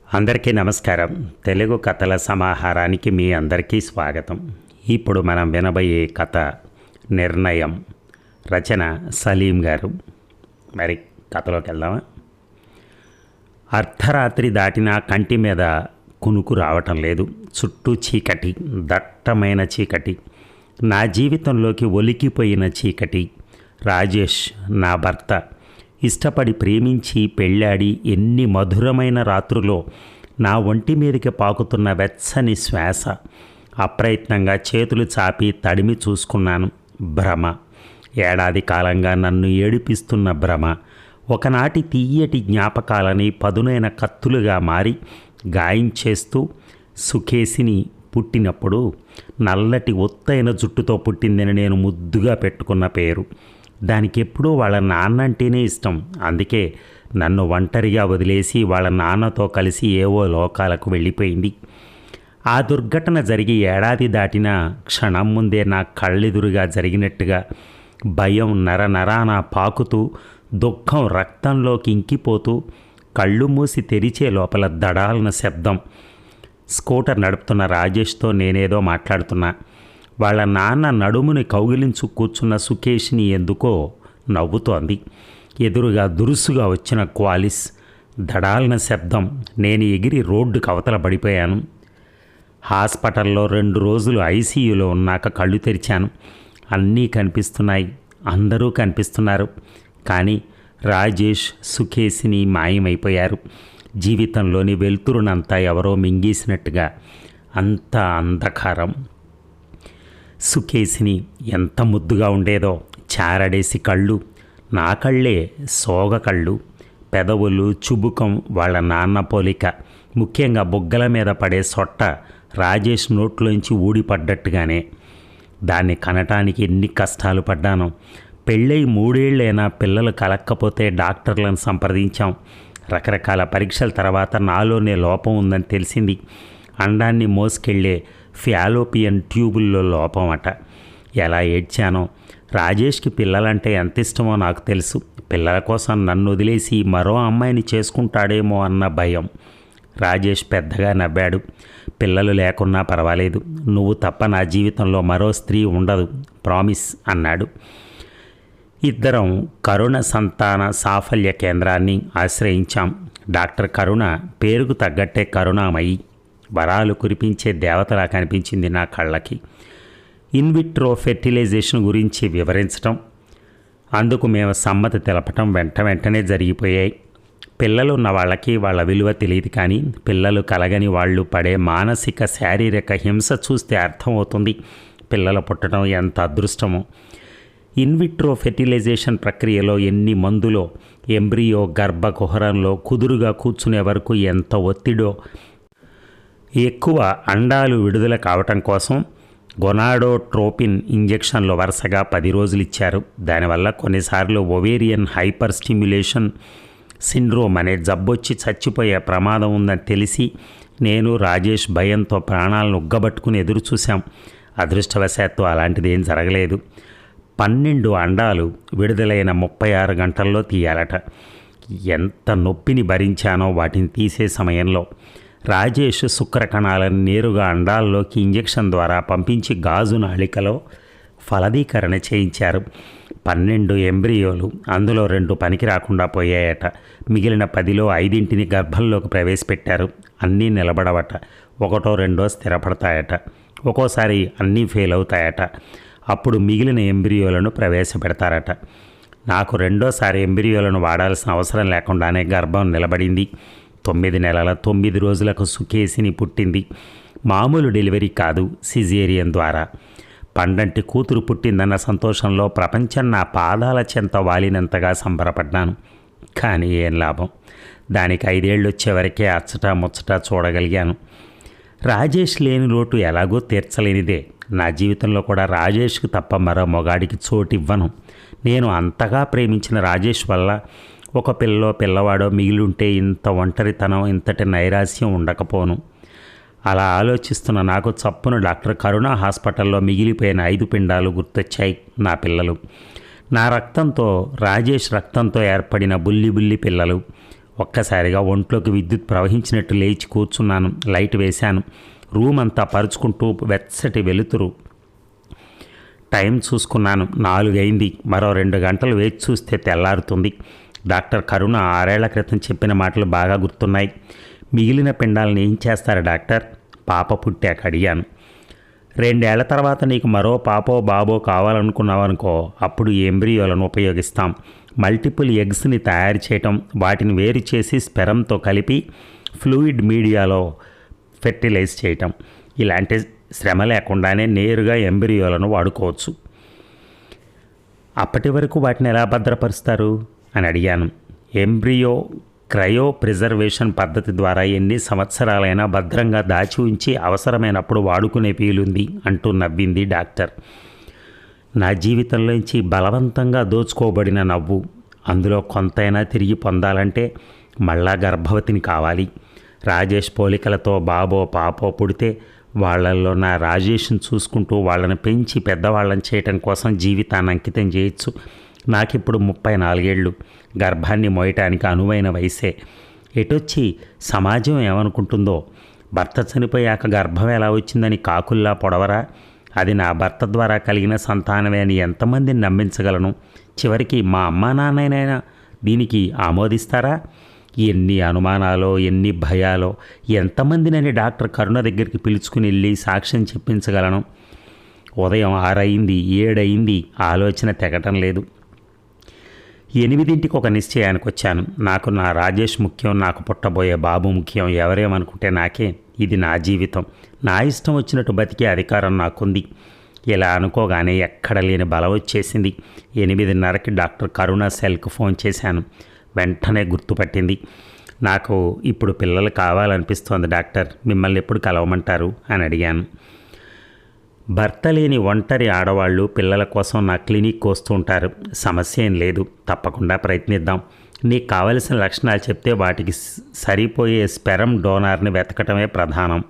అందరికీ నమస్కారం. తెలుగు కథల సమాహారానికి మీ అందరికీ స్వాగతం. ఇప్పుడు మనం వినబోయే కథ నిర్ణయం. రచన సలీం గారు. మరి కథలోకి వెళ్దామా? అర్ధరాత్రి దాటినా కంటి మీద కునుకు రావటం లేదు. చుట్టూ చీకటి, దట్టమైన చీకటి, నా జీవితంలోకి ఒలికిపోయిన చీకటి. రాజేష్ నా భర్త, ఇష్టపడి ప్రేమించి పెళ్ళాడి ఎన్ని మధురమైన రాత్రులో నా ఒంటి మీదకి పాకుతున్న వెచ్చని శ్వాస. అప్రయత్నంగా చేతులు చాపి తడిమి చూసుకున్నాను. భ్రమ, ఏడాది కాలంగా నన్ను ఏడిపిస్తున్న భ్రమ. ఒకనాటి తీయటి జ్ఞాపకాలని పదునైన కత్తులుగా మారి గాయం చేస్తూ సుఖేసిని పుట్టినప్పుడు నల్లటి ఒత్తైన జుట్టుతో పుట్టిందని నేను ముద్దుగా పెట్టుకున్న పేరు. దానికి ఎప్పుడూ వాళ్ళ నాన్న అంటేనే ఇష్టం. అందుకే నన్ను ఒంటరిగా వదిలేసి వాళ్ళ నాన్నతో కలిసి ఏవో లోకాలకు వెళ్ళిపోయింది. ఆ దుర్ఘటన జరిగి ఏడాది దాటిన క్షణం ముందే నా కళ్ళెదురుగా జరిగినట్టుగా భయం నరనరాన పాకుతూ, దుఃఖం రక్తంలోకి ఇంకిపోతూ, కళ్ళు మూసి తెరిచే లోపల దడాలన శబ్దం. స్కూటర్ నడుపుతున్న రాజేష్తో నేనేదో మాట్లాడుతున్నా. వాళ్ళ నాన్న నడుముని కౌగిలించు కూర్చున్న సుకేష్ని ఎందుకో నవ్వుతోంది. ఎదురుగా దురుసుగా వచ్చిన క్వాలిస్, దడాలన శబ్దం. నేను ఎగిరి రోడ్డుకు అవతల పడిపోయాను. హాస్పిటల్లో 2 రోజులు ఐసీయూలో ఉన్నాక కళ్ళు తెరిచాను. అన్నీ కనిపిస్తున్నాయి, అందరూ కనిపిస్తున్నారు. కానీ రాజేష్, సుకేసిని మాయమైపోయారు. జీవితంలోని వెలుతురునంతా ఎవరో మింగేసినట్టుగా. అంత అంధకారం. సుకేసిని ఎంత ముద్దుగా ఉండేదో. చారడేసి కళ్ళు, నా కళ్ళే సోగ కళ్ళు. పెదవులు చుబుకం వాళ్ళ నాన్న పోలిక. ముఖ్యంగా బుగ్గల మీద పడే సొట్ట రాజేష్ నోట్లోంచి ఊడిపడ్డట్టుగానే. దాన్ని కనటానికి ఎన్ని కష్టాలు పడ్డాను. పెళ్ళై 3 ఏళ్ళైనా పిల్లలు కలక్కపోతే డాక్టర్లను సంప్రదించాం. రకరకాల పరీక్షల తర్వాత నాలోనే లోపం ఉందని తెలిసింది. అండాన్ని మోసుకెళ్ళే ఫ్యాలోపియన్ ట్యూబుల్లో లోపం అట. ఎలా ఏడ్చానో. రాజేష్కి పిల్లలంటే ఎంత ఇష్టమో నాకు తెలుసు. పిల్లల కోసం నన్ను వదిలేసి మరో అమ్మాయిని చేసుకుంటాడేమో అన్న భయం. రాజేష్ పెద్దగా నవ్వాడు. పిల్లలు లేకున్నా పర్వాలేదు, నువ్వు తప్ప నా జీవితంలో మరో స్త్రీ ఉండదు, ప్రామిస్ అన్నాడు. ఇద్దరం కరుణ సంతాన సాఫల్య కేంద్రాన్ని ఆశ్రయించాం. డాక్టర్ కరుణ పేరుకు తగ్గట్టే కరుణామయి. వరాలు కురిపించే దేవతలా కనిపించింది నా కళ్ళకి. ఇన్విట్రో ఫెర్టిలైజేషన్ గురించి వివరించటం, అందుకు మేము సమ్మతి తెలపటం వెంటనే జరిగిపోయాయి. పిల్లలు ఉన్న వాళ్ళకి వాళ్ళ విలువ తెలియదు, కానీ పిల్లలు కలగని వాళ్ళు పడే మానసిక శారీరక హింస చూస్తే అర్థమవుతుంది పిల్లలు పుట్టడం ఎంత అదృష్టమో. ఇన్విట్రో ఫెర్టిలైజేషన్ ప్రక్రియలో ఎన్ని మందులో, ఎంబ్రియో గర్భకుహరంలో కుదురుగా కూర్చునే వరకు ఎంత ఒత్తిడో. ఎక్కువ అండాలు విడుదల కావటం కోసం గొనాడోట్రోపిన్ ఇంజెక్షన్లు వరుసగా 10 రోజులు ఇచ్చారు. దానివల్ల కొన్నిసార్లు ఒవేరియన్ హైపర్ స్టిమ్యులేషన్ సిండ్రోమ్ అనే జబ్బొచ్చి చచ్చిపోయే ప్రమాదం ఉందని తెలిసి నేను, రాజేష్ భయంతో ప్రాణాలను ఉగ్గబట్టుకుని ఎదురు చూశాం. అదృష్టవశాత్తు అలాంటిది ఏం జరగలేదు. 12 అండాలు విడుదలైన 36 గంటల్లో తీయాలట. ఎంత నొప్పిని భరించానో వాటిని తీసే సమయంలో. రాజేష్ శుక్రకణాలను నేరుగా అండాల్లోకి ఇంజెక్షన్ ద్వారా పంపించి గాజు నాళికలో ఫలదీకరణ చేయించారు. 12 ఎంబ్రియోలు, అందులో 2 పనికి రాకుండా పోయాయట. మిగిలిన 10లో 5 గర్భంలోకి ప్రవేశపెట్టారు. అన్నీ నిలబడవట. 1, 2 స్థిరపడతాయట. ఒక్కోసారి అన్నీ ఫెయిల్ అవుతాయట. అప్పుడు మిగిలిన ఎంబ్రియోలను ప్రవేశపెడతారట. నాకు 2వ ఎంబ్రియోలను వాడాల్సిన అవసరం లేకుండానే గర్భం నిలబడింది. 9 నెలల 9 రోజులకు సుకేసిని పుట్టింది. మామూలు డెలివరీ కాదు, సిజేరియన్ ద్వారా. పండంటి కూతురు పుట్టిందన్న సంతోషంలో ప్రపంచం నా పాదాల చెంత వాలినంతగా సంబరపడ్డాను. కానీ ఏం లాభం. దానికి 5 ఏళ్ళు వచ్చేవరకే అచ్చటా ముచ్చటా చూడగలిగాను. రాజేష్ లేని లోటు ఎలాగో తీర్చలేనిదే. నా జీవితంలో కూడా రాజేష్కి తప్ప మరో మొగాడికి చోటు ఇవ్వను. నేను అంతగా ప్రేమించిన రాజేష్ వల్ల ఒక పిల్లవాడో మిగిలి ఉంటే ఇంత ఒంటరితనం, ఇంతటి నైరాశ్యం ఉండకపోను. అలా ఆలోచిస్తున్న నాకు చప్పున డాక్టర్ కరుణ హాస్పిటల్లో మిగిలిపోయిన 5 పిండాలు గుర్తొచ్చాయి. నా పిల్లలు. నా రక్తంతో, రాజేష్ రక్తంతో ఏర్పడిన బుల్లి పిల్లలు. ఒక్కసారిగా ఒంట్లోకి విద్యుత్ ప్రవహించినట్టు లేచి కూర్చున్నాను. లైట్ వేశాను. రూమ్ అంతా పరుచుకుంటూ వెచ్చటి వెలుతురు. టైం చూసుకున్నాను. 4 అయింది. మరో 2 గంటలు వేచి చూస్తే తెల్లారుతుంది. డాక్టర్ కరుణ 6 ఏళ్ల క్రితం చెప్పిన మాటలు బాగా గుర్తున్నాయి. మిగిలిన పిండాలను ఏం చేస్తారు డాక్టర్? పాప పుట్టాక అడిగాను. 2 ఏళ్ల తర్వాత నీకు మరో పాపో బాబో కావాలనుకున్నావనుకో, అప్పుడు ఎంబ్రియోలను ఉపయోగిస్తాం. మల్టిపుల్ ఎగ్స్ని తయారు చేయటం, వాటిని వేరు చేసి స్పెరంతో కలిపి ఫ్లూయిడ్ మీడియాలో ఫెర్టిలైజ్ చేయటం. ఇలాంటి శ్రమ లేకుండానే నేరుగా ఎంబ్రియోలను వాడుకోవచ్చు. అప్పటి వరకు వాటిని ఎలా భద్రపరుస్తారు అని అడిగాను. ఎంబ్రియో క్రయో ప్రిజర్వేషన్ పద్ధతి ద్వారా ఎన్ని సంవత్సరాలైనా భద్రంగా దాచి ఉంచి అవసరమైనప్పుడు వాడుకునే వీలుంది అంటూ నవ్వింది డాక్టర్. నా జీవితంలోంచి బలవంతంగా దోచుకోబడిన నవ్వు. అందులో కొంతైనా తిరిగి పొందాలంటే మళ్ళా గర్భవతిని కావాలి. రాజేష్ పోలికలతో బాబో పాపో పుడితే వాళ్ళల్లో నా రాజేష్ను చూసుకుంటూ వాళ్ళని పెంచి పెద్దవాళ్ళని చేయటం కోసం జీవితాన్ని అంకితం చేయొచ్చు. నాకిప్పుడు 34 ఏళ్ళు. గర్భాన్ని మోయటానికి అనువైన వయసే. ఎటొచ్చి సమాజం ఏమనుకుంటుందో. భర్త చనిపోయాక గర్భం ఎలా వచ్చిందని కాకుల్లా పొడవరా? అది నా భర్త ద్వారా కలిగిన సంతానమే అని ఎంతమందిని నమ్మించగలను? చివరికి మా అమ్మా నాన్నైనా దీనికి ఆమోదిస్తారా? ఎన్ని అనుమానాలో, ఎన్ని భయాలో. ఎంతమందినని డాక్టర్ కరుణ దగ్గరికి పిలుచుకుని వెళ్ళి సాక్ష్యం చెప్పించగలను? ఉదయం 6 అయింది, 7 అయింది. ఆలోచన తెగటం లేదు. 8ంటికి ఒక నిశ్చయానికి వచ్చాను. నాకు నా రాజేష్ ముఖ్యం, నాకు పుట్టబోయే బాబు ముఖ్యం. ఎవరేమనుకుంటే నాకే. ఇది నా జీవితం. నా ఇష్టం వచ్చినట్టు బతికే అధికారం నాకుంది. ఇలా అనుకోగానే ఎక్కడ లేని బలం వచ్చేసింది. 8:30కి డాక్టర్ కరుణ సెల్కి ఫోన్ చేశాను. వెంటనే గుర్తుపట్టింది. నాకు ఇప్పుడు పిల్లలు కావాలనిపిస్తోంది డాక్టర్. మిమ్మల్ని ఎప్పుడు కలవమంటారు అని అడిగాను. భర్త లేని ఒంటరి ఆడవాళ్ళు పిల్లల కోసం నా క్లినిక్ వస్తూ ఉంటారు. సమస్య ఏం లేదు. తప్పకుండా ప్రయత్నిద్దాం. నీకు కావలసిన లక్షణాలు చెప్తే వాటికి సరిపోయే స్పెరం డోనార్ని వెతకటమే ప్రధానం.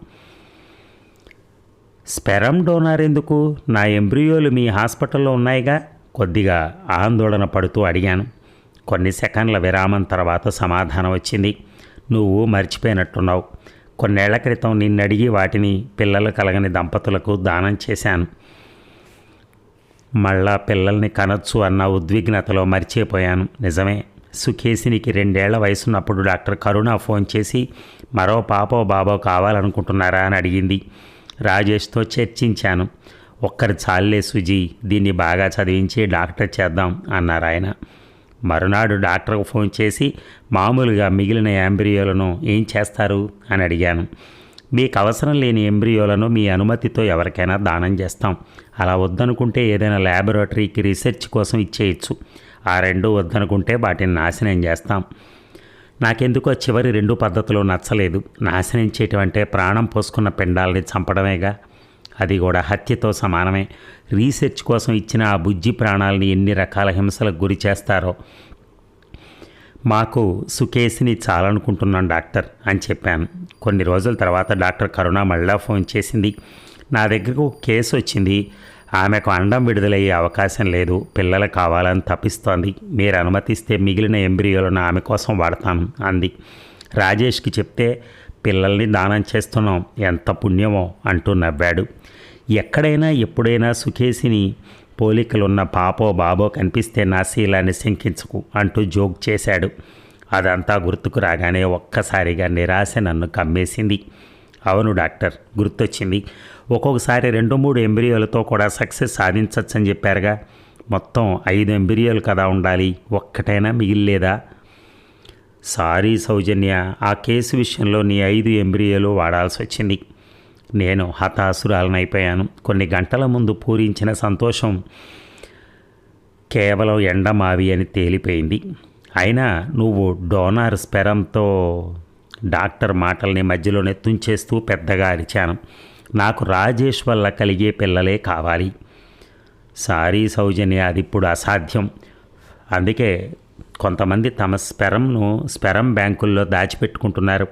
స్పెరం డోనార్ ఎందుకు? నా ఎంబ్రియోలు మీ హాస్పిటల్లో ఉన్నాయిగా? కొద్దిగా ఆందోళన పడుతూ అడిగాను. కొన్ని సెకండ్ల విరామం తర్వాత సమాధానం వచ్చింది. నువ్వు మర్చిపోయినట్టున్నావు. కొన్నేళ్ల క్రితం నిన్నడిగి వాటిని పిల్లలు కలగని దంపతులకు దానం చేశాను. మళ్ళా పిల్లల్ని కనొచ్చు అన్న ఉద్విగ్నతలో మర్చిపోయాను. నిజమే. సుఖేసినికి 2 ఏళ్ల వయసున్నప్పుడు డాక్టర్ కరుణ ఫోన్ చేసి మరో పాపో బాబో కావాలనుకుంటున్నారా అని అడిగింది. రాజేష్తో చర్చించాను. ఒక్కరి చాలే సుజీ, దీన్ని బాగా చదివించి డాక్టర్ చేద్దాం అన్నారు ఆయన. మరునాడు డాక్టర్కు ఫోన్ చేసి మామూలుగా మిగిలిన ఎంబ్రియోలను ఏం చేస్తారు అని అడిగాను. మీకు అవసరం లేని ఎంబ్రియోలను మీ అనుమతితో ఎవరికైనా దానం చేస్తాం. అలా వద్దనుకుంటే ఏదైనా ల్యాబొరేటరీకి రీసెర్చ్ కోసం ఇచ్చేయచ్చు. ఆ 2 వద్దనుకుంటే వాటిని నాశనం చేస్తాం. నాకెందుకో చివరి 2 పద్ధతులు నచ్చలేదు. నాశనం చేయటం అంటే ప్రాణం పోసుకున్న పిండాలని చంపడమేగా. అది కూడా హత్యతో సమానమే. రీసెర్చ్ కోసం ఇచ్చిన ఆ బుజ్జి ప్రాణాలని ఎన్ని రకాల హింసలకు గురి చేస్తారో. మాకు సుకేసిని చాలనుకుంటున్నాను డాక్టర్ అని చెప్పాను. కొన్ని రోజుల తర్వాత డాక్టర్ కరుణ మళ్ళా ఫోన్ చేసింది. నా దగ్గరకు కేసు వచ్చింది. ఆమెకు అండం విడుదలయ్యే అవకాశం లేదు. పిల్లలు కావాలని తప్పిస్తోంది. మీరు అనుమతిస్తే మిగిలిన ఎంబ్రియోలను ఆమె కోసం వాడతాను అంది. రాజేష్కి చెప్తే పిల్లల్ని దానం చేస్తున్నాం, ఎంత పుణ్యమో అంటూ నవ్వాడు. ఎక్కడైనా ఎప్పుడైనా సుఖేసిని పోలికలున్న పాపో బాబో కనిపిస్తే నా శీలాన్ని శంకించకు అంటూ జోక్ చేశాడు. అదంతా గుర్తుకు రాగానే ఒక్కసారిగా నిరాశ నన్ను కమ్మేసింది. అవును డాక్టర్, గుర్తొచ్చింది. ఒక్కొక్కసారి 2-3 ఎంబ్రియోలతో కూడా సక్సెస్ సాధించవచ్చని చెప్పారుగా. మొత్తం 5 ఎంబ్రియోలు కదా ఉండాలి. ఒక్కటైనా మిగిల్లేదా? సారీ సౌజన్య, ఆ కేసు విషయంలో నీ 5 ఎంబ్రియోలు వాడాల్సి వచ్చింది. నేను హతాశురాలనైపోయాను. కొన్ని గంటల ముందు పూరించిన సంతోషం కేవలం ఎండమావి అని తేలిపోయింది. అయినా నువ్వు డోనార్ స్పెరంతో. డాక్టర్ మాటల్ని మధ్యలోనే తుంచేస్తూ పెద్దగా అరిచాను. నాకు రాజేష్ వల్ల కలిగే పిల్లలే కావాలి. సారీ సౌజన్య, అది ఇప్పుడు అసాధ్యం. అందుకే కొంతమంది తమ స్పెరం బ్యాంకుల్లో దాచిపెట్టుకుంటున్నారు.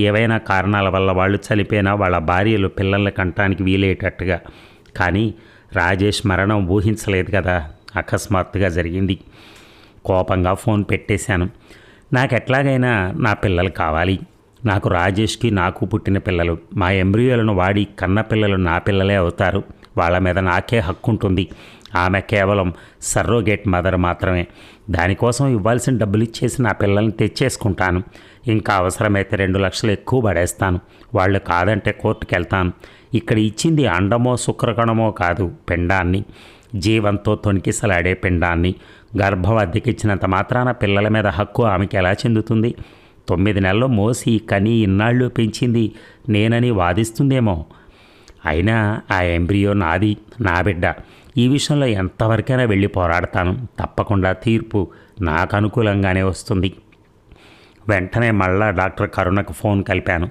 ఏవైనా కారణాల వల్ల వాళ్ళు చనిపోయినా వాళ్ళ భార్యలు పిల్లల్ని కంటానికి వీలయ్యేటట్టుగా. కానీ రాజేష్ మరణం ఊహించలేదు కదా, అకస్మాత్తుగా జరిగింది. కోపంగా ఫోన్ పెట్టేశాను. నాకెట్లాగైనా నా పిల్లలు కావాలి. నాకు రాజేష్కి నాకు పుట్టిన పిల్లలు, మా ఎంబ్రియోలను వాడి కన్న పిల్లలు నా పిల్లలే అవుతారు. వాళ్ళ మీద నాకే హక్కు ఉంటుంది. ఆమె కేవలం సర్రోగేట్ మదర్ మాత్రమే. దానికోసం ఇవ్వాల్సిన డబ్బులు ఇచ్చేసి నా పిల్లల్ని తెచ్చేసుకుంటాను. ఇంకా అవసరమైతే 2 లక్షలు ఎక్కువ పడేస్తాను. వాళ్ళు కాదంటే కోర్టుకు వెళ్తాను. ఇక్కడ ఇచ్చింది అండమో శుక్రకణమో కాదు, పిండాన్ని, జీవంతో తొణికిసలాడే పిండాన్ని. గర్భం అద్దెకిచ్చినంత మాత్రాన పిల్లల మీద హక్కు ఆమెకి ఎలా చెందుతుంది? 9 నెలలు మోసి కని ఇన్నాళ్ళు పెంచింది నేనని వాదిస్తుందేమో. అయినా ఆ ఎంబ్రియో నాది, నా బిడ్డ. ఈ విషయంలో ఎంతవరకైనా వెళ్ళి పోరాడతాను. తప్పకుండా తీర్పు నాకు అనుకూలంగానే వస్తుంది. వెంటనే మళ్ళా డాక్టర్ కరుణకు ఫోన్ కలిపాను.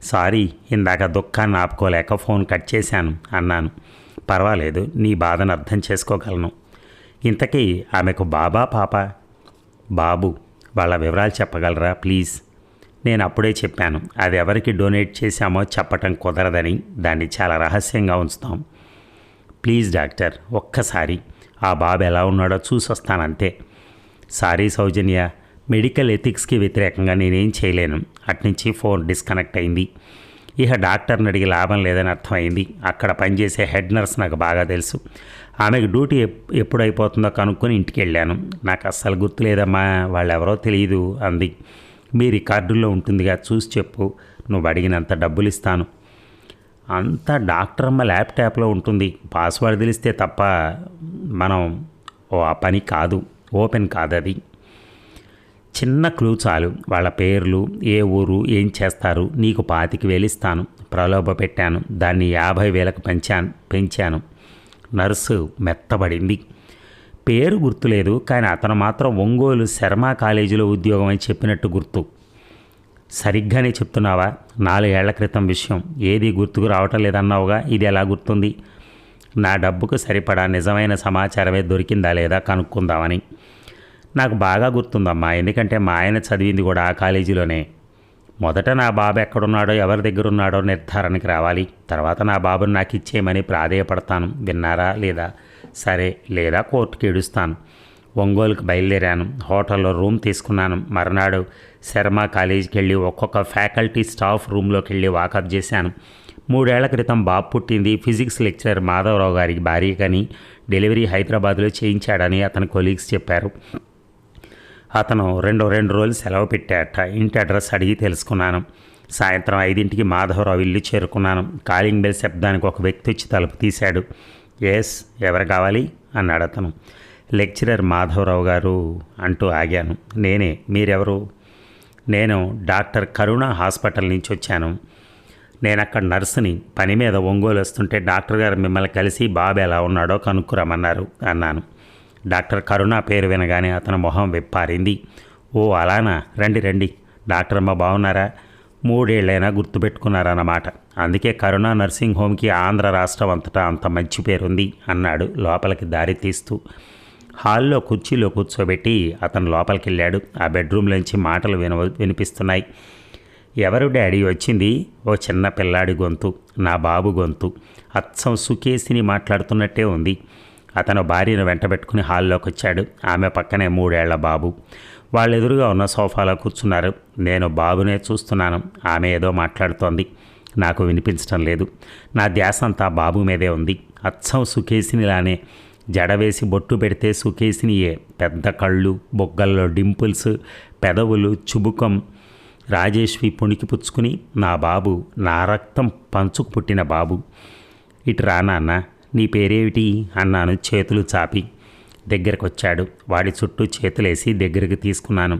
సారీ, ఇందాక దుఃఖాన్ని ఆపుకోలేక ఫోన్ కట్ చేశాను అన్నాను. పర్వాలేదు, నీ బాధను అర్థం చేసుకోగలను. ఇంతకీ ఆమెకు బాబా పాప? బాబు. వాళ్ళ వివరాలు చెప్పగలరా ప్లీజ్? నేను అప్పుడే చెప్పాను, అది ఎవరికి డొనేట్ చేశామో చెప్పటం కుదరదని. దాన్ని చాలా రహస్యంగా ఉంచుతాం. ప్లీజ్ డాక్టర్, ఒక్కసారి ఆ బాబు ఎలా ఉన్నాడో చూసొస్తానంతే. సారీ సౌజన్య, మెడికల్ ఎథిక్స్కి వ్యతిరేకంగా నేనేం చేయలేను. అట్నుంచి ఫోన్ డిస్కనెక్ట్ అయింది. ఇక డాక్టర్ని అడిగి లాభం లేదని అర్థమైంది. అక్కడ పనిచేసే హెడ్ నర్స్ నాకు బాగా తెలుసు. ఆమెకు డ్యూటీ ఎప్పుడైపోతుందో కనుక్కొని ఇంటికి వెళ్ళాను. నాకు అస్సలు గుర్తులేదమ్మా, వాళ్ళెవరో తెలియదు అంది. మీ రికార్డుల్లో ఉంటుందిగా, చూసి చెప్పు. నువ్వు అడిగినంత డబ్బులు ఇస్తాను. అంతా డాక్టర్ అమ్మ ల్యాప్టాప్లో ఉంటుంది. పాస్వర్డ్ తెలిస్తే తప్ప మనం ఆ పని కాదు, ఓపెన్ కాదు అది. చిన్న క్లూ చాలు, వాళ్ళ పేర్లు, ఏ ఊరు, ఏం చేస్తారు. నీకు 25,000 ఇస్తాను. ప్రలోభ పెట్టాను. దాన్ని 50,000కు పెంచాను. నర్సు మెత్తబడింది. పేరు గుర్తులేదు, కానీ అతను మాత్రం ఒంగోలు శర్మ కాలేజీలో ఉద్యోగం అని చెప్పినట్టు గుర్తు. సరిగ్గానే చెప్తున్నావా? 4 ఏళ్ల క్రితం విషయం. ఏది గుర్తుకు రావటం లేదన్నావుగా, ఇది ఎలా గుర్తుంది? నా డబ్బుకు సరిపడా నిజమైన సమాచారమే దొరికిందా లేదా కనుక్కుందామని. నాకు బాగా గుర్తుందమ్మా, ఎందుకంటే మా ఆయన చదివింది కూడా ఆ కాలేజీలోనే. మొదట నా బాబు ఎక్కడున్నాడో, ఎవరి దగ్గర ఉన్నాడో నిర్ధారణకి రావాలి. తర్వాత నా బాబుని నాకు ఇచ్చేయమని ప్రాధేయపడతాను. విన్నారా లేదా? సరే, లేదా కోర్టుకి ఏడుస్తాను. ఒంగోలుకి బయలుదేరాను. హోటల్లో రూమ్ తీసుకున్నాను. మర్నాడు శర్మ కాలేజీకి వెళ్ళి ఒక్కొక్క ఫ్యాకల్టీ స్టాఫ్ రూమ్లోకి వెళ్ళి వాకప్ చేశాను. 3 ఏళ్ల క్రితం బాబు పుట్టింది. ఫిజిక్స్ లెక్చరర్ మాధవరావు గారికి భార్యకని, డెలివరీ హైదరాబాద్లో చేయించాడని అతని కొలీగ్స్ చెప్పారు. అతను 2 రోజులు సెలవు పెట్టాట. ఇంటి అడ్రస్ అడిగి తెలుసుకున్నాను. సాయంత్రం 5ంటికి మాధవరావు ఇల్లు చేరుకున్నాను. కాలింగ్ బెల్ శబ్దానికి ఒక వ్యక్తి వచ్చి తలుపు తీశాడు. ఎస్, ఎవరు కావాలి అన్నాడు అతను. లెక్చరర్ మాధవరావు గారు అంటూ ఆగాను. నేనే, మీరెవరు? నేను డాక్టర్ కరుణ హాస్పిటల్ నుంచి వచ్చాను. నేను అక్కడ నర్సుని. పని మీద ఒంగోలు వస్తుంటే డాక్టర్ గారు మిమ్మల్ని కలిసి బాబు ఎలా ఉన్నాడో కనుక్కురమ్మన్నారు అన్నాను. డాక్టర్ కరుణ పేరు వినగానే అతని మొహం విప్పారింది. ఓ అలానా, రండి రండి. డాక్టర్ అమ్మ బాగున్నారా? 3 ఏళ్ళైనా గుర్తుపెట్టుకున్నారన్నమాట. అందుకే కరుణ నర్సింగ్ హోమ్కి ఆంధ్ర రాష్ట్రం అంతటా అంత మంచి పేరుంది అన్నాడు లోపలికి దారి తీస్తూ. హాల్లో కుర్చీలో కూర్చోబెట్టి అతను లోపలికి వెళ్ళాడు. ఆ బెడ్రూమ్లోంచి మాటలు వినిపిస్తున్నాయి. ఎవరు డాడీ వచ్చింది? ఓ చిన్న పిల్లాడి గొంతు, నా బాబు గొంతు. అచ్చం సుకేసిని మాట్లాడుతున్నట్టే ఉంది. అతను భార్యను వెంటబెట్టుకుని హాల్లోకి వచ్చాడు. ఆమె పక్కనే 3 ఏళ్ల బాబు. వాళ్ళెదురుగా ఉన్న సోఫాలో కూర్చున్నారు. నేను బాబునే చూస్తున్నాను. ఆమె ఏదో మాట్లాడుతోంది, నాకు వినిపించడం లేదు. నా ధ్యాస అంతా బాబు మీదే ఉంది. అచ్చం సుకేసినిలానే. జడవేసి బొట్టు పెడితే సుకేసినియే. పెద్ద కళ్ళు, బొగ్గల్లో డింపుల్స్, పెదవులు, చుబుకం. రాజేష్వి పుణికి పుచ్చుకుని, నా బాబు, నా రక్తం పంచుకు పుట్టిన బాబు. ఇటు రా నాన్న, నీ పేరేమిటి అన్నాను చేతులు చాపి. దగ్గరకు వచ్చాడు. వాడి చుట్టూ చేతులేసి దగ్గరికి తీసుకున్నాను.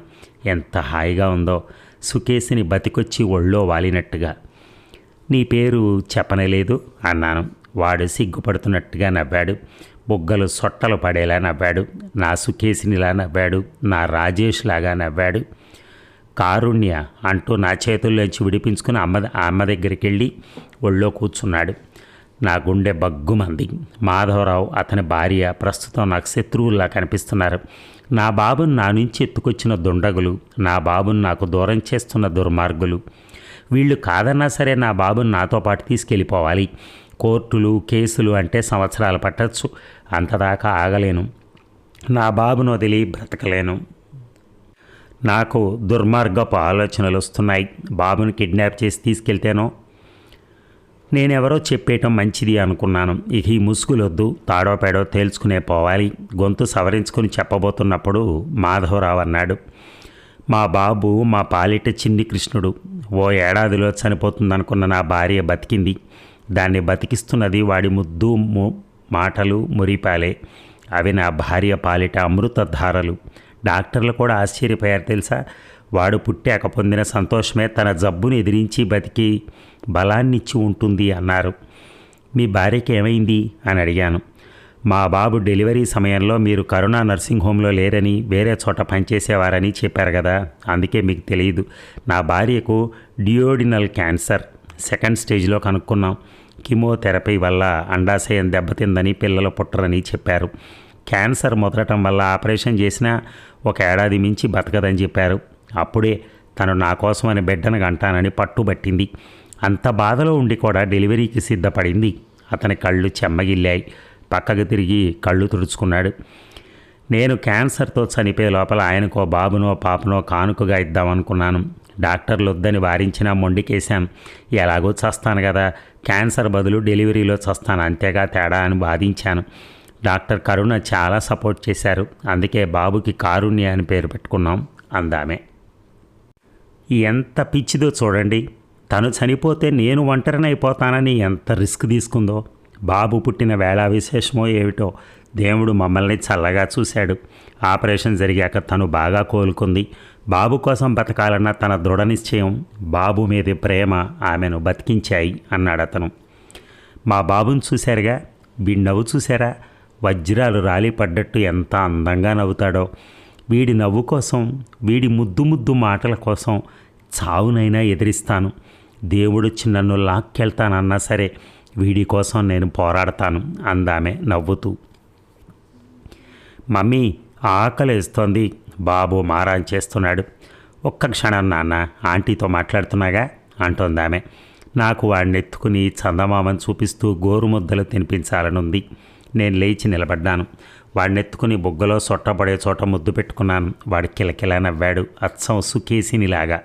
ఎంత హాయిగా ఉందో, సుకేసిని బతికొచ్చి ఒళ్ళో వాలినట్టుగా. నీ పేరు చెప్పనలేదు అన్నాను. వాడు సిగ్గుపడుతున్నట్టుగా నవ్వాడు. బొగ్గలు సొట్టలు పడేలా నవ్వాడు. నా సుకేసినిలా నవ్వాడు. నా రాజేష్ లాగా నవ్వాడు. కారుణ్య అంటూ నా చేతుల్లోంచి విడిపించుకుని అమ్మ దగ్గరికి వెళ్ళి ఒళ్ళో కూర్చున్నాడు. నా గుండె బగ్గుమంది. మాధవరావు, అతని భార్య ప్రస్తుతం నాకు శత్రువుల్లా కనిపిస్తున్నారు. నా బాబుని నా నుంచి ఎత్తుకొచ్చిన దుండగులు, నా బాబుని నాకు దూరం చేస్తున్న దుర్మార్గులు. వీళ్ళు కాదన్నా సరే నా బాబుని నాతో పాటు తీసుకెళ్ళిపోవాలి. కోర్టులు, కేసులు అంటే సంవత్సరాలు పట్టచ్చు. అంతదాకా ఆగలేను. నా బాబును వదిలి బ్రతకలేను. నాకు దుర్మార్గపు ఆలోచనలు వస్తున్నాయి. బాబుని కిడ్నాప్ చేసి తీసుకెళ్తేనో. నేనెవరో చెప్పేయటం మంచిది అనుకున్నాను. ఇక ఈ ముసుగులొద్దు, తాడో పేడో తేల్చుకునే పోవాలి. గొంతు సవరించుకుని చెప్పబోతున్నప్పుడు మాధవరావు అన్నాడు, మా బాబు మా పాలిట చిన్ని కృష్ణుడు. ఓ ఏడాదిలో చనిపోతుందనుకున్న నా భార్య బతికింది. దాన్ని బతికిస్తున్నది వాడి ముద్దు మాటలు మురిపాలే. అవి నా భార్య పాలిట అమృతధారలు. డాక్టర్లు కూడా ఆశ్చర్యపోయారు తెలుసా. వాడు పుట్టాక పొందిన సంతోషమే తన జబ్బుని ఎదిరించి బతికి బలాన్నిచ్చి ఉంటుంది అన్నారు. మీ భార్యకి ఏమైంది అని అడిగాను. మా బాబు డెలివరీ సమయంలో మీరు కరుణా నర్సింగ్ హోమ్లో లేరని, వేరే చోట పనిచేసేవారని చెప్పారు కదా, అందుకే మీకు తెలియదు. నా భార్యకు డియోడినల్ క్యాన్సర్ సెకండ్ స్టేజ్లో కనుక్కున్నాం. కీమోథెరపీ వల్ల అండాశయం దెబ్బతిందని, పిల్లలు పుట్టరని చెప్పారు. క్యాన్సర్ మొదలటం వల్ల ఆపరేషన్ చేసినా 1 ఏడాది మించి బతకదని చెప్పారు. అప్పుడే తను నా కోసమని బిడ్డను కంటానని పట్టుబట్టింది. అంత బాధలో ఉండి కూడా డెలివరీకి సిద్ధపడింది. అతని కళ్ళు చెమ్మగిల్లాయి. పక్కకు తిరిగి కళ్ళు తుడుచుకున్నాడు. నేను క్యాన్సర్తో చనిపోయే లోపల ఆయనకో బాబునో పాపనో కానుకగా ఇద్దామనుకున్నాను. డాక్టర్లు వద్దని వారించినా మొండికేశాను. ఎలాగో చస్తాను కదా, క్యాన్సర్ బదులు డెలివరీలో చస్తాను, అంతేగా తేడా అని వాదించాను. డాక్టర్ కరుణ చాలా సపోర్ట్ చేశారు. అందుకే బాబుకి కారుణ్య అని పేరు పెట్టుకున్నాం అందామే. ఎంత పిచ్చిదో చూడండి. తను చనిపోతే నేను ఒంటరినైపోతానని ఎంత రిస్క్ తీసుకుందో. బాబు పుట్టిన వేళ విశేషమో ఏమిటో దేవుడు మమ్మల్ని చల్లగా చూశాడు. ఆపరేషన్ జరిగాక తను బాగా కోలుకుంది. బాబు కోసం బతకాలన్న తన దృఢ నిశ్చయం, బాబు మీది ప్రేమ ఆమెను బతికించాయి అన్నాడు అతను. మా బాబుని చూశారుగా, వీడి నవ్వు చూశారా? వజ్రాలు రాలిపడ్డట్టు ఎంత అందంగా నవ్వుతాడో. వీడి నవ్వు కోసం, వీడి ముద్దు ముద్దు మాటల కోసం చావునైనా ఎదిరిస్తాను. దేవుడొచ్చి నన్ను లాక్కెళ్తానన్నా సరే వీడి కోసం నేను పోరాడతాను అందామె నవ్వుతూ. మమ్మీ ఆకలేస్తోంది, బాబు మారాన్ చేస్తున్నాడు. ఒక్క క్షణం నాన్న, ఆంటీతో మాట్లాడుతున్నాగా అంటోందామె. నాకు వాడిని ఎత్తుకుని చందమామని చూపిస్తూ గోరుముద్దలు తినిపించాలనుంది. నేను లేచి నిలబడ్డాను. వాడిని ఎత్తుకుని బొగ్గలో సొట్టపడే చోట ముద్దు పెట్టుకున్నాను. వాడి కిలకిలా నవ్వాడు, అచ్చం సుకేసినిలాగా.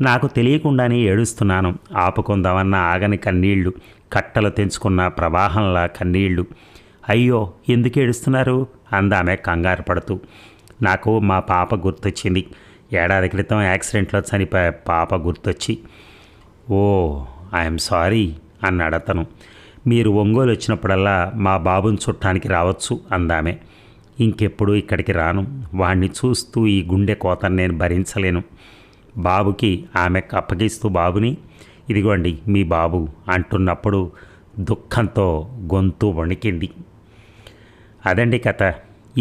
నాకు తెలియకుండానే ఏడుస్తున్నాను. ఆపుకుందామన్న ఆగని కన్నీళ్లు, కట్టలు తెంచుకున్న ప్రవాహంలా కన్నీళ్లు. అయ్యో ఎందుకు ఏడుస్తున్నారు అందామె కంగారు పడుతూ. నాకు మా పాప గుర్తొచ్చింది. ఏడాది క్రితం యాక్సిడెంట్లో చనిపోయే పాప గుర్తొచ్చి. ఓ ఐఎమ్ సారీ అన్నాడు అతను. మీరు ఒంగోలు వచ్చినప్పుడల్లా మా బాబుని చుట్టానికి రావచ్చు అందామె. ఇంకెప్పుడు ఇక్కడికి రాను. వాణ్ణి చూస్తూ ఈ గుండె కోతను నేను భరించలేను. బాబుకి ఆమె అప్పగిస్తూ బాబుని, ఇదిగోండి మీ బాబు అంటున్నప్పుడు దుఃఖంతో గొంతు వణికింది. అదండి కథ.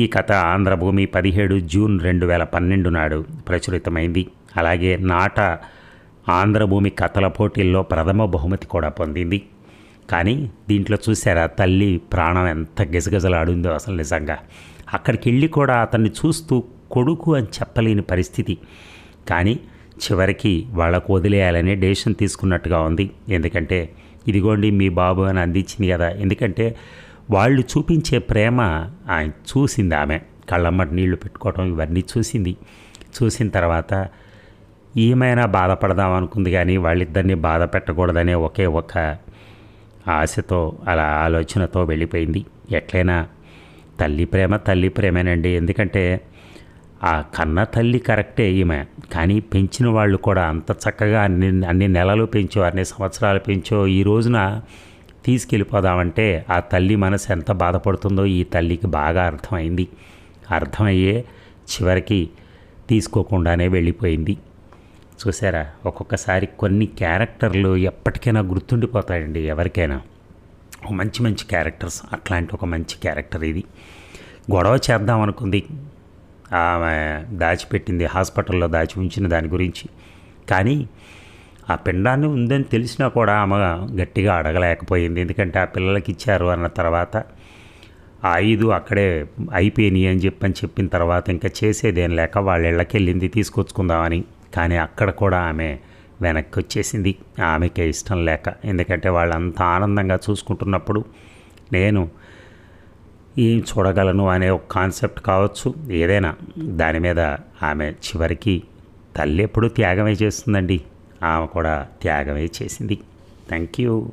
ఈ కథ ఆంధ్రభూమి 17 జూన్ 2012 నాడు ప్రచురితమైంది. అలాగే నాట ఆంధ్రభూమి కథల పోటీల్లో ప్రథమ బహుమతి కూడా పొందింది. కానీ దీంట్లో చూసారా తల్లి ప్రాణం ఎంత గజగజలాడిందో అసలు నిజంగా. అక్కడికి వెళ్ళి కూడా అతన్ని చూస్తూ కొడుకు అని చెప్పలేని పరిస్థితి. కానీ చివరికి వాళ్ళకు వదిలేయాలనే డెసిషన్ తీసుకున్నట్టుగా ఉంది. ఎందుకంటే ఇదిగోండి మీ బాబు అని అందించింది కదా. ఎందుకంటే వాళ్ళు చూపించే ప్రేమ ఆయన చూసింది. ఆమె కళ్ళమ్మటి నీళ్లు పెట్టుకోవటం ఇవన్నీ చూసింది. చూసిన తర్వాత ఏమైనా బాధపడదాం అనుకుంది, కానీ వాళ్ళిద్దరినీ బాధ పెట్టకూడదనే ఒకే ఒక ఆశతో అలా ఆలోచనతో వెళ్ళిపోయింది. ఎట్లయినా తల్లి ప్రేమ తల్లి ప్రేమేనండి. ఎందుకంటే ఆ కన్న తల్లి కరెక్టే ఈమె, కానీ పెంచిన వాళ్ళు కూడా అంత చక్కగా అన్ని నెలలు పెంచో, అన్ని సంవత్సరాలు పెంచో ఈ రోజున తీసుకెళ్ళిపోదామంటే ఆ తల్లి మనసు ఎంత బాధపడుతుందో ఈ తల్లికి బాగా అర్థమైంది. అర్థమయ్యే చివరికి తీసుకోకుండానే వెళ్ళిపోయింది. చూసారా, ఒక్కొక్కసారి కొన్ని క్యారెక్టర్లు ఎప్పటికైనా గుర్తుండిపోతాయండి ఎవరికైనా. మంచి మంచి క్యారెక్టర్స్, అట్లాంటి ఒక మంచి క్యారెక్టర్ ఇది. గొడవ చేద్దాం అనుకుంది, ఆమె దాచిపెట్టింది, హాస్పిటల్లో దాచి ఉంచిన దాని గురించి. కానీ ఆ పిండాన్ని ఉందని తెలిసినా కూడా ఆమె గట్టిగా అడగలేకపోయింది. ఎందుకంటే ఆ పిల్లలకి ఇచ్చారు అన్న తర్వాత ఆ 5 అక్కడే అయిపోయినాయి అని చెప్పిన తర్వాత ఇంకా చేసేదేం లేక వాళ్ళ ఇళ్ళకి వెళ్ళింది తీసుకొచ్చుకుందామని. కానీ అక్కడ కూడా ఆమె వెనక్కి వచ్చేసింది, ఆమెకే ఇష్టం లేక. ఎందుకంటే వాళ్ళంతా ఆనందంగా చూసుకుంటున్నప్పుడు నేను ఏం చూడగలను అనే ఒక కాన్సెప్ట్ కావచ్చు, ఏదైనా దాని మీద ఆమె చివరికి తల్లి ఎప్పుడూ త్యాగమే చేస్తుందండి. ఆమె కూడా త్యాగమే చేసింది. Thank you.